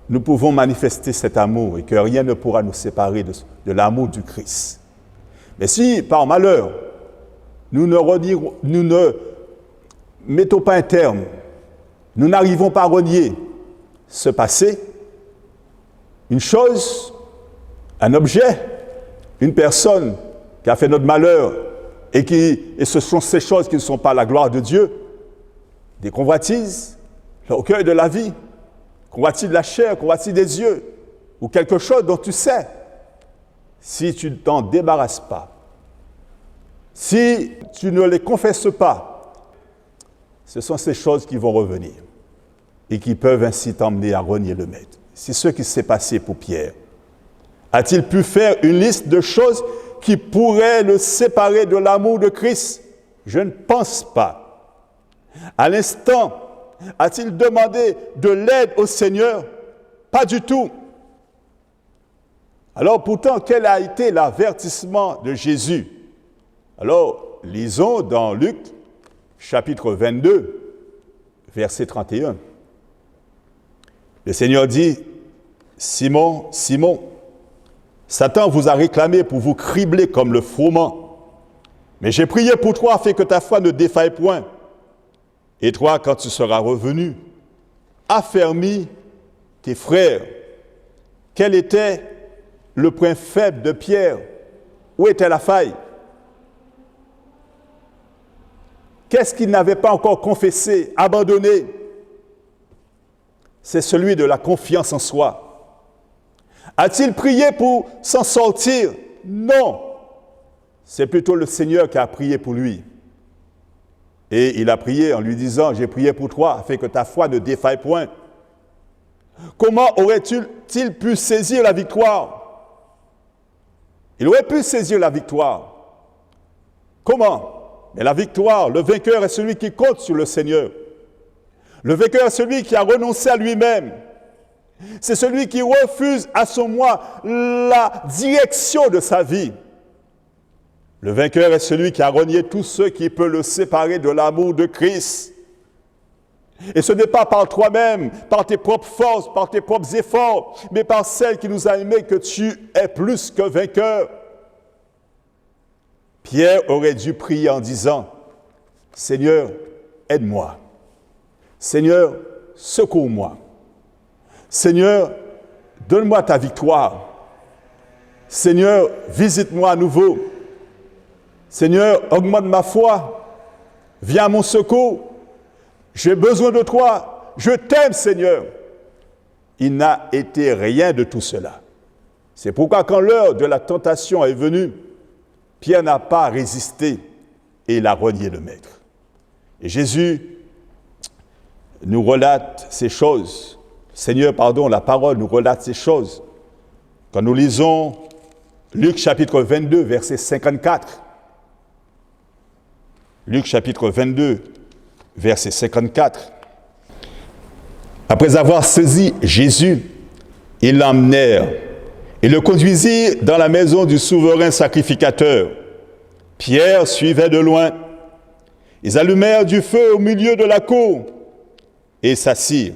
nous pouvons manifester cet amour et que rien ne pourra nous séparer de l'amour du Christ. Mais si, par malheur, nous ne mettons pas un terme, nous n'arrivons pas à renier ce passé, une chose, un objet, une personne qui a fait notre malheur et ce sont ces choses qui ne sont pas la gloire de Dieu, des convoitises, l'orgueil de la vie, convoitise de la chair, convoitise des yeux, ou quelque chose dont tu sais, si tu ne t'en débarrasses pas, si tu ne les confesses pas, ce sont ces choses qui vont revenir et qui peuvent ainsi t'emmener à renier le Maître. C'est ce qui s'est passé pour Pierre. A-t-il pu faire une liste de choses qui pourraient le séparer de l'amour de Christ? Je ne pense pas. À l'instant, a-t-il demandé de l'aide au Seigneur? Pas du tout. Alors pourtant, quel a été l'avertissement de Jésus? Alors, lisons dans Luc, chapitre 22, verset 31. Le Seigneur dit, « Simon, Simon, Satan vous a réclamé pour vous cribler comme le froment. Mais j'ai prié pour toi afin que ta foi ne défaille point. Et toi, quand tu seras revenu, affermis tes frères. » Quel était le point faible de Pierre? Où était la faille? Qu'est-ce qu'il n'avait pas encore confessé, abandonné? c'est celui de la confiance en soi. A-t-il prié pour s'en sortir? Non. C'est plutôt le Seigneur qui a prié pour lui. Et il a prié en lui disant, j'ai prié pour toi, afin que ta foi ne défaille point. Comment aurait-il pu saisir la victoire? Il aurait pu saisir la victoire. Comment? Mais la victoire, le vainqueur est celui qui compte sur le Seigneur. Le vainqueur est celui qui a renoncé à lui-même. C'est celui qui refuse à son moi la direction de sa vie. Le vainqueur est celui qui a renié tout ce qui peut le séparer de l'amour de Christ. Et ce n'est pas par toi-même, par tes propres forces, par tes propres efforts, mais par celle qui nous a aimés que tu es plus que vainqueur. Pierre aurait dû prier en disant, « Seigneur, aide-moi. Seigneur, secours-moi. Seigneur, donne-moi ta victoire. Seigneur, visite-moi à nouveau. Seigneur, augmente ma foi. Viens à mon secours. J'ai besoin de toi. Je t'aime, Seigneur. » Il n'a été rien de tout cela. C'est pourquoi quand l'heure de la tentation est venue, Pierre n'a pas résisté et il a renié le Maître. Et Jésus nous relate ces choses. La parole nous relate ces choses. Quand nous lisons Luc chapitre 22, verset 54. Luc chapitre 22, verset 54. Après avoir saisi Jésus, ils l'emmenèrent et le conduisirent dans la maison du souverain sacrificateur. Pierre suivait de loin. Ils allumèrent du feu au milieu de la cour et s'assirent.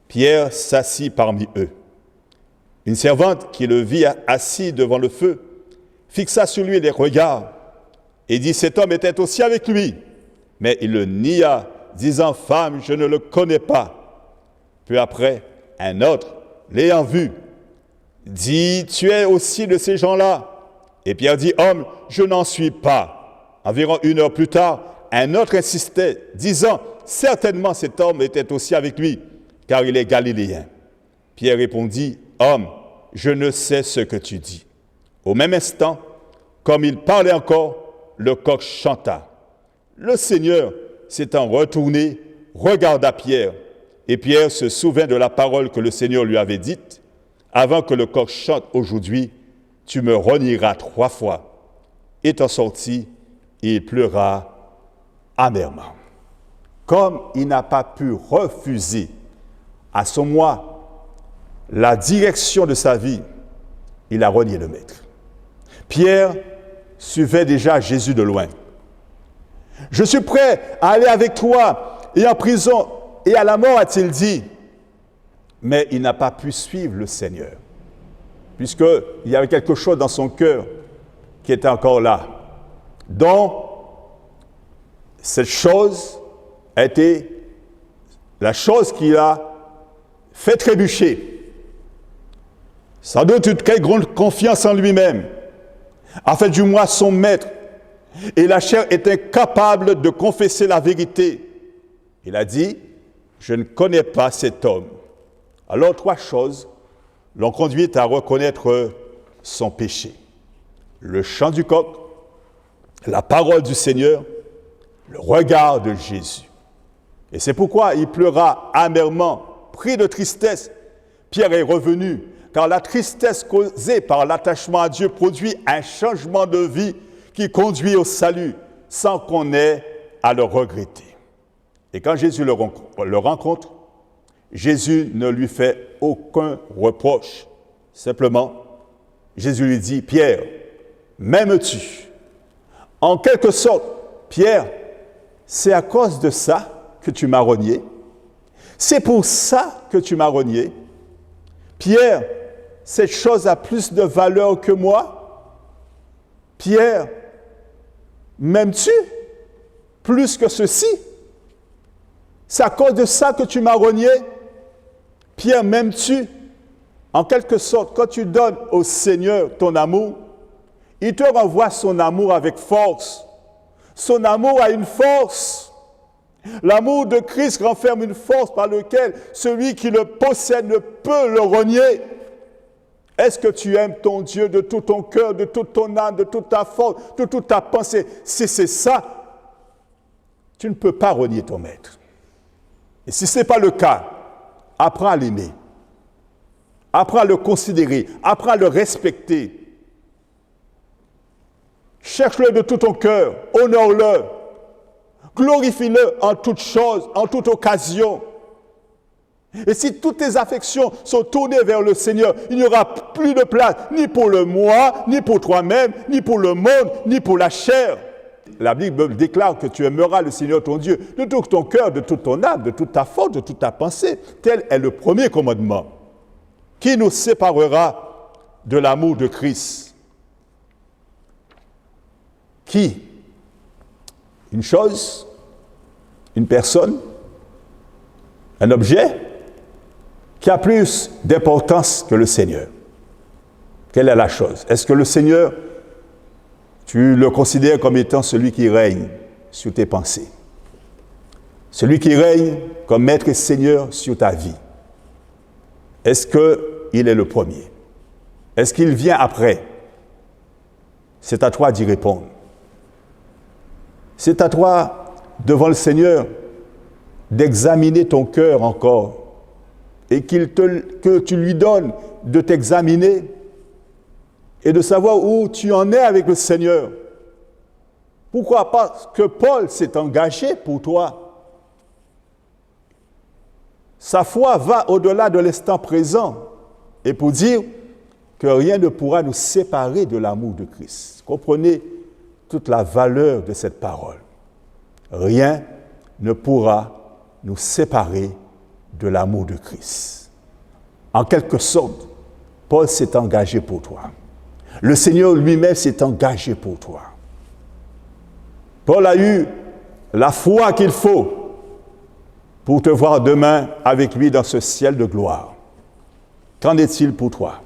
Pierre s'assit parmi eux. Une servante qui le vit assis devant le feu fixa sur lui les regards et dit, cet homme était aussi avec lui. Mais il le nia, disant, femme, je ne le connais pas. Peu après, un autre, l'ayant vu, dit, tu es aussi de ces gens-là. Et Pierre dit, homme, je n'en suis pas. Environ 1 heure plus tard, un autre insistait, disant, certainement cet homme était aussi avec lui, car il est galiléen. Pierre répondit, homme, je ne sais ce que tu dis. Au même instant, comme il parlait encore, le coq chanta. Le Seigneur, s'étant retourné, regarda Pierre, et Pierre se souvint de la parole que le Seigneur lui avait dite, avant que le coq chante aujourd'hui, tu me renieras 3 fois. Étant sorti, il pleura amèrement. Comme il n'a pas pu refuser à son moi la direction de sa vie, il a renié le Maître. Pierre suivait déjà Jésus de loin. Je suis prêt à aller avec toi et en prison et à la mort, a-t-il dit. Mais il n'a pas pu suivre le Seigneur, puisqu'il y avait quelque chose dans son cœur qui était encore là. Donc, cette chose a été la chose qui l'a fait trébucher. Sans doute une très grande confiance en lui-même a fait du moins son maître. Et la chair est incapable de confesser la vérité. Il a dit, je ne connais pas cet homme. Alors 3 choses l'ont conduit à reconnaître son péché. Le chant du coq, la parole du Seigneur, le regard de Jésus. Et c'est pourquoi il pleura amèrement, pris de tristesse. Pierre est revenu, car la tristesse causée par l'attachement à Dieu produit un changement de vie qui conduit au salut, sans qu'on ait à le regretter. Et quand Jésus le rencontre, Jésus ne lui fait aucun reproche. Simplement, Jésus lui dit, Pierre, m'aimes-tu? En quelque sorte, Pierre, c'est à cause de ça que tu m'as renié. C'est pour ça que tu m'as renié. Pierre, cette chose a plus de valeur que moi. Pierre, m'aimes-tu plus que ceci? C'est à cause de ça que tu m'as renié. Pierre, m'aimes-tu? En quelque sorte, quand tu donnes au Seigneur ton amour, il te renvoie son amour avec force. Son amour a une force. L'amour de Christ renferme une force par laquelle celui qui le possède ne peut le renier. Est-ce que tu aimes ton Dieu de tout ton cœur, de toute ton âme, de toute ta force, de toute ta pensée? Si c'est ça, tu ne peux pas renier ton maître. Et si ce n'est pas le cas, apprends à l'aimer. Apprends à le considérer. Apprends à le respecter. Cherche-le de tout ton cœur. Honore-le. Glorifie-le en toutes choses, en toute occasion. Et si toutes tes affections sont tournées vers le Seigneur, il n'y aura plus de place ni pour le moi, ni pour toi-même, ni pour le monde, ni pour la chair. La Bible déclare que tu aimeras le Seigneur ton Dieu de tout ton cœur, de toute ton âme, de toute ta force, de toute ta pensée. Tel est le premier commandement. Qui nous séparera de l'amour de Christ? Qui? Une chose? Une personne? Un objet? Qui a plus d'importance que le Seigneur? Quelle est la chose? Est-ce que le Seigneur, tu le considères comme étant celui qui règne sur tes pensées? Celui qui règne comme maître et Seigneur sur ta vie? Est-ce qu'il est le premier? Est-ce qu'il vient après? C'est à toi d'y répondre. C'est à toi, devant le Seigneur, d'examiner ton cœur encore et que tu lui donnes de t'examiner et de savoir où tu en es avec le Seigneur. Pourquoi? Parce que Paul s'est engagé pour toi. Sa foi va au-delà de l'instant présent et pour dire que rien ne pourra nous séparer de l'amour de Christ. Comprenez toute la valeur de cette parole. Rien ne pourra nous séparer de l'amour de Christ. En quelque sorte, Paul s'est engagé pour toi. Le Seigneur lui-même s'est engagé pour toi. Paul a eu la foi qu'il faut pour te voir demain avec lui dans ce ciel de gloire. Qu'en est-il pour toi?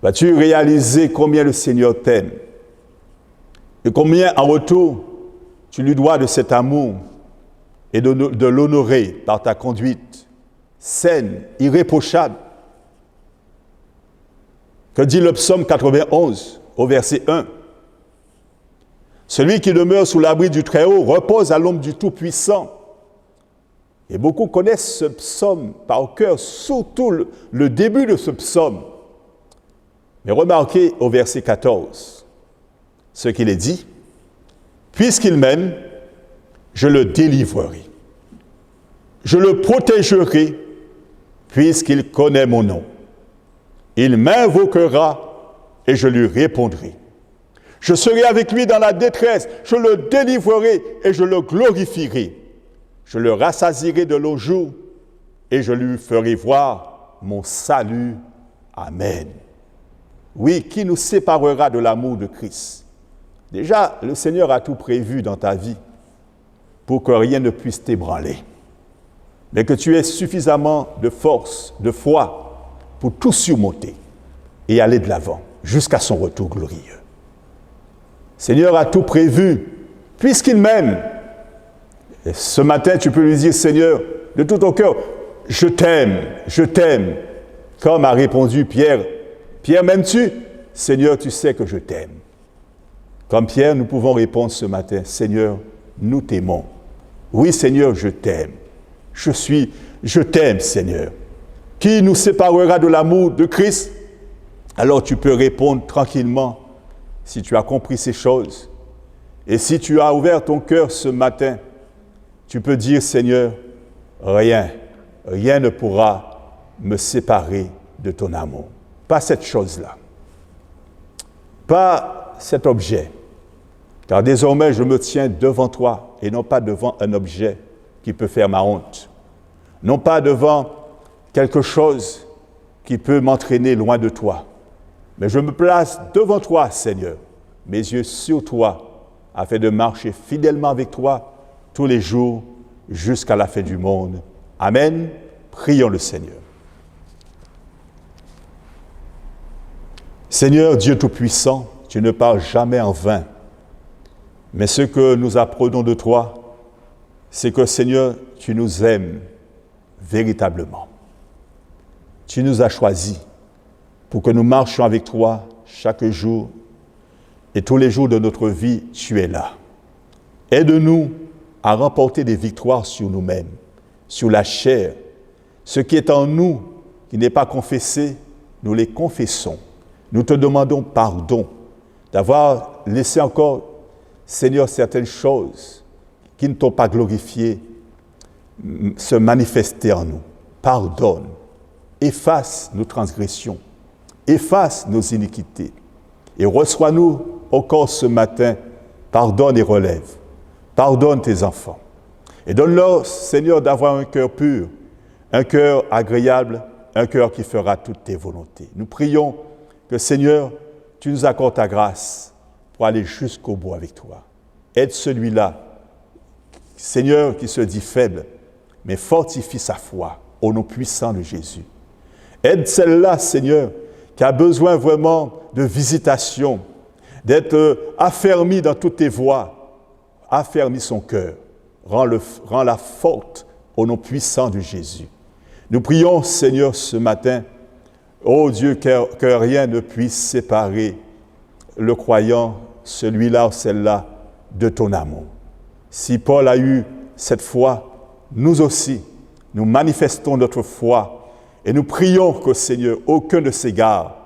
Vas-tu réaliser combien le Seigneur t'aime et combien en retour tu lui dois de cet amour et de l'honorer par ta conduite saine, irréprochable? Que dit le psaume 91 au verset 1? Celui qui demeure sous l'abri du Très-Haut repose à l'ombre du Tout-Puissant. Et beaucoup connaissent ce psaume par cœur, surtout le début de ce psaume. Mais remarquez au verset 14 ce qu'il est dit. Puisqu'il m'aime, je le délivrerai. Je le protégerai, puisqu'il connaît mon nom. Il m'invoquera et je lui répondrai. Je serai avec lui dans la détresse, je le délivrerai et je le glorifierai. Je le rassasierai de longs jours et je lui ferai voir mon salut. Amen. Oui, qui nous séparera de l'amour de Christ? Déjà, le Seigneur a tout prévu dans ta vie pour que rien ne puisse t'ébranler. Mais que tu aies suffisamment de force, de foi pour tout surmonter et aller de l'avant jusqu'à son retour glorieux. Le Seigneur a tout prévu puisqu'il m'aime. Et ce matin, tu peux lui dire, Seigneur, de tout ton cœur, je t'aime, comme a répondu Pierre. Pierre, m'aimes-tu? Seigneur, tu sais que je t'aime. Comme Pierre, nous pouvons répondre ce matin, Seigneur, nous t'aimons. Oui, Seigneur, je t'aime. Je t'aime, Seigneur. Qui nous séparera de l'amour de Christ? Alors tu peux répondre tranquillement si tu as compris ces choses. Et si tu as ouvert ton cœur ce matin, tu peux dire, Seigneur, rien ne pourra me séparer de ton amour. Pas cette chose-là. Pas cet objet. Car désormais, je me tiens devant toi et non pas devant un objet qui peut faire ma honte. Non pas devant quelque chose qui peut m'entraîner loin de toi. Mais je me place devant toi, Seigneur, mes yeux sur toi, afin de marcher fidèlement avec toi tous les jours jusqu'à la fin du monde. Amen. Prions le Seigneur. Seigneur Dieu Tout-Puissant, tu ne parles jamais en vain. Mais ce que nous apprenons de toi, c'est que Seigneur, tu nous aimes véritablement. Tu nous as choisis pour que nous marchions avec toi chaque jour et tous les jours de notre vie, tu es là. Aide-nous à remporter des victoires sur nous-mêmes, sur la chair. Ce qui est en nous, qui n'est pas confessé, nous les confessons. Nous te demandons pardon d'avoir laissé encore, Seigneur, certaines choses qui ne t'ont pas glorifié se manifester en nous. Pardonne, efface nos transgressions, efface nos iniquités et reçois-nous encore ce matin. Pardonne et relève. Pardonne tes enfants. Et donne-leur, Seigneur, d'avoir un cœur pur, un cœur agréable, un cœur qui fera toutes tes volontés. Nous prions que, Seigneur, tu nous accordes ta grâce pour aller jusqu'au bout avec toi. Aide celui-là, Seigneur, qui se dit faible, mais fortifie sa foi au nom puissant de Jésus. Aide celle-là, Seigneur, qui a besoin vraiment de visitation, d'être affermi dans toutes tes voies. Affermis son cœur, rends-la forte au nom puissant de Jésus. Nous prions, Seigneur, ce matin, ô Dieu, que rien ne puisse séparer le croyant, celui-là ou celle-là, de ton amour. Si Paul a eu cette foi, nous aussi, nous manifestons notre foi et nous prions que, Seigneur, aucun ne s'égare,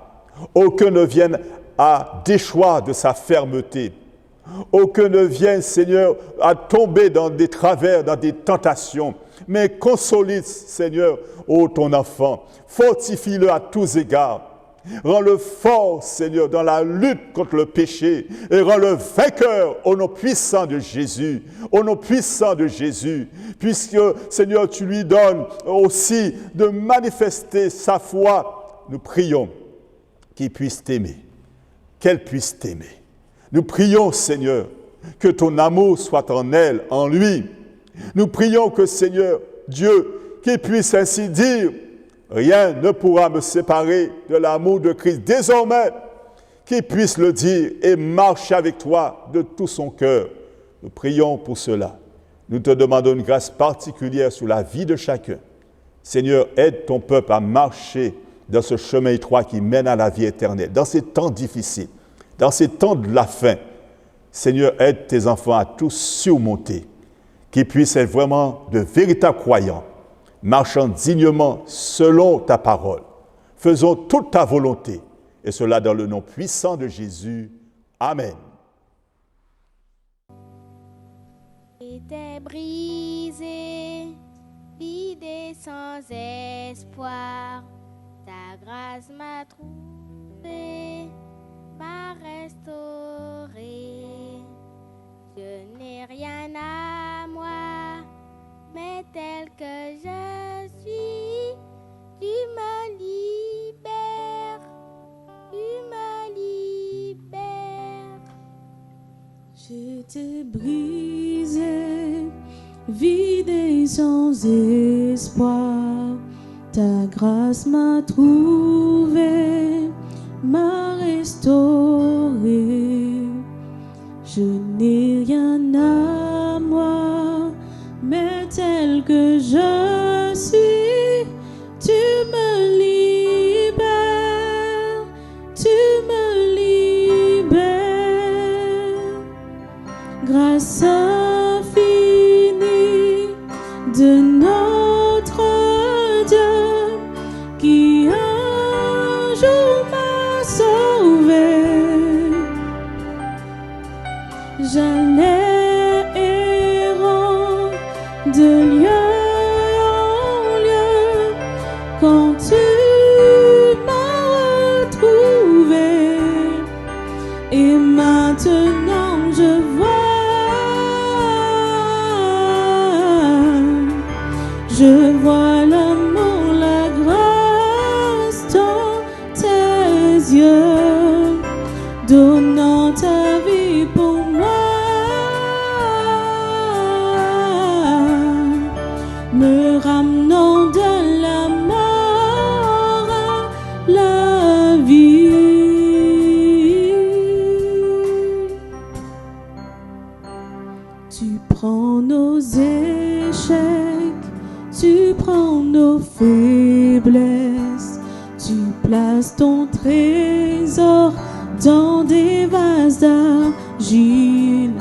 aucun ne vienne à déchoir de sa fermeté, aucun ne vienne, Seigneur, à tomber dans des travers, dans des tentations, mais consolide, Seigneur, ô ton enfant, fortifie-le à tous égards, rends-le fort, Seigneur, dans la lutte contre le péché et rends-le vainqueur au nom puissant de Jésus, au nom puissant de Jésus, puisque, Seigneur, tu lui donnes aussi de manifester sa foi. Nous prions qu'il puisse t'aimer, qu'elle puisse t'aimer. Nous prions, Seigneur, que ton amour soit en elle, en lui. Nous prions que, Seigneur, Dieu, qu'il puisse ainsi dire, rien ne pourra me séparer de l'amour de Christ. Désormais, qu'il puisse le dire et marcher avec toi de tout son cœur. Nous prions pour cela. Nous te demandons une grâce particulière sur la vie de chacun. Seigneur, aide ton peuple à marcher dans ce chemin étroit qui mène à la vie éternelle, dans ces temps difficiles. Dans ces temps de la fin, Seigneur, aide tes enfants à tous surmonter, qu'ils puissent être vraiment de véritables croyants, marchant dignement selon ta parole. Faisons toute ta volonté, et cela dans le nom puissant de Jésus. Amen. Était brisé, vide et sans espoir, ta grâce m'a trouvé, m'a restauré. Je n'ai rien à moi, mais tel que je suis, tu me libères, tu me libères. J'étais brisé, vide et sans espoir, ta grâce m'a trouvé, m'a restauré. Je n'ai rien à moi, mais tel que je suis, tu me libères, tu me libères. Grâce infinie de notre Dieu qui un jour m'a sauvé. J'allais errant de lieu en lieu quand tu m'as retrouvé. Et maintenant je vois l'amour, la grâce dans tes yeux, donnant ta vie pour moi. nos faiblesses. Tu places ton trésor dans des vases d'argile.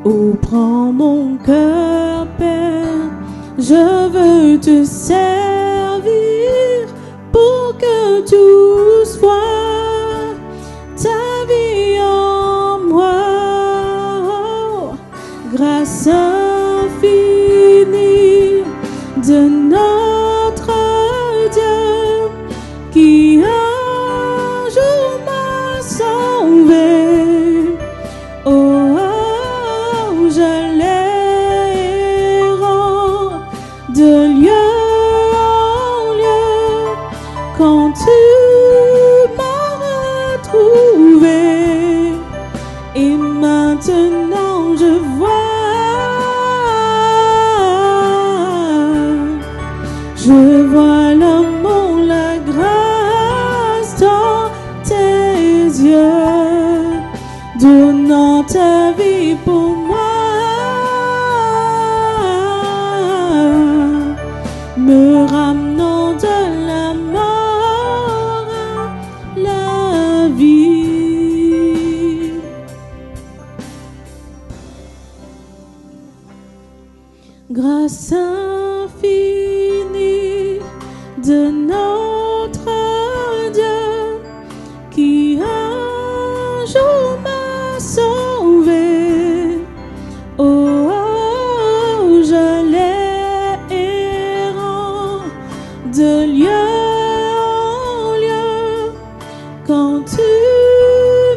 Oh, prends mon cœur, Père, je veux te servir pour que tout soit ta vie en moi. Oh, grâce infinie de notre Dieu qui un jour m'a sauvé. Oh, je l'ai errant de lieu en lieu quand tu m'as retrouvé. Et maintenant je vois l'amour, la grâce dans tes yeux, donnant ta vie pour moi, me ramenant de la mort à la vie. Grâce infinie de notre Dieu qui un jour m'a sauvé. Oh, oh, je l'ai errant de lieu en lieu quand tu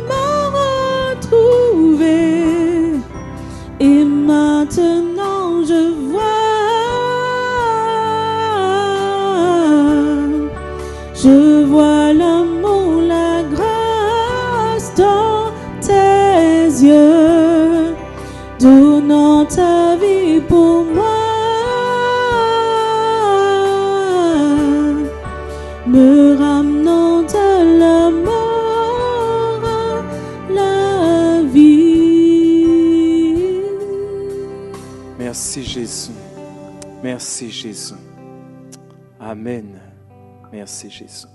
m'as retrouvé. Et maintenant je vois l'amour, la grâce dans tes yeux, donnant ta vie pour moi, me ramenant de la mort à la vie. Merci Jésus. Merci Jésus. Amen. Merci Jésus.